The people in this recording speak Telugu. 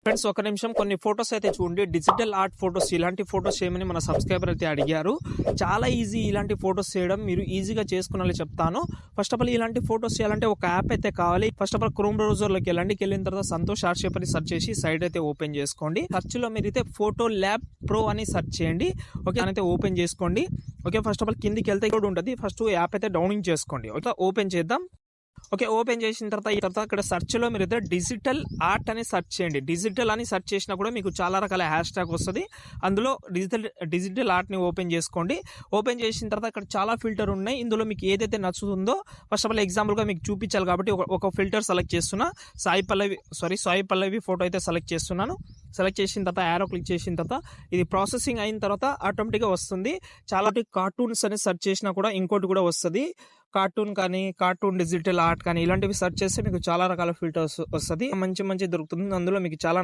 ఫ్రెండ్స్ ఒక నిమిషం కొన్ని ఫొటోస్ అయితే చూడండి. డిజిటల్ ఆర్ట్ ఫొటోస్ ఇలాంటి ఫొటోస్ చేయమని మన సబ్స్క్రైబర్ అయితే అడిగారు. చాలా ఈజీ ఇలాంటి ఫొటోస్ చేయడం, మీరు ఈజీగా చేసుకునేలా చెప్తాను. ఫస్ట్ ఆఫ్ ఆల్ ఇలాంటి ఫొటోస్ చేయాలంటే ఒక యాప్ అయితే కావాలి. ఫస్ట్ ఆఫ్ ఆల్ క్రోమ్ బ్రౌజర్లోకి వెళ్ళిన తర్వాత సంతోష్ ఆర్ట్ షేప్ అని సెర్చ్ చేసి సైట్ అయితే ఓపెన్ చేసుకోండి. సెర్చ్ లో మీరు అయితే ఫోటో ల్యాబ్ ప్రో అని సెర్చ్ చేయండి. ఓకే, అయితే ఓపెన్ చేసుకోండి. ఓకే, ఫస్ట్ ఆఫ్ ఆల్ కిందికి వెళ్తే కూడా ఉంటుంది. ఫస్ట్ యాప్ అయితే డౌన్లోడ్ చేసుకోండి. ఓకే, ఓపెన్ చేద్దాం. ఓకే, ఓపెన్ చేసిన తర్వాత ఇక్కడ సెర్చ్ లో మీరు అయితే డిజిటల్ ఆర్ట్ అని సెర్చ్ చేయండి. డిజిటల్ అని సెర్చ్ చేసినా కూడా మీకు చాలా రకాల హ్యాష్ ట్యాగ్ వస్తుంది. అందులో డిజిటల్ ఆర్ట్ ని ఓపెన్ చేసుకోండి. ఓపెన్ చేసిన తర్వాత ఇక్కడ చాలా ఫిల్టర్ ఉన్నాయి. ఇందులో మీకు ఏదైతే నచ్చుతుందో ఫస్ట్ ఆఫ్ ఆల్ ఎగ్జాంపుల్ గా మీకు చూపించాలి కాబట్టి ఒక ఫిల్టర్ సెలెక్ట్ చేస్తున్నా. సాయి పల్లవి ఫోటో అయితే సెలెక్ట్ చేస్తున్నాను. సెలెక్ట్ చేసిన తర్వాత యారో క్లిక్ చేసిన తర్వాత ఇది ప్రాసెసింగ్ అయిన తర్వాత ఆటోమేటిక్ గా వస్తుంది. చాలా కార్టూన్స్ అని సెర్చ్ చేసినా కూడా ఇంకోటి కూడా వస్తుంది. కార్టూన్ డిజిటల్ ఆర్ట్ కానీ ఇలాంటివి సెర్చ్ చేస్తే మీకు చాలా రకాల ఫిల్టర్స్ వస్తుంది. మంచి దొరుకుతుంది. అందులో మీకు చాలా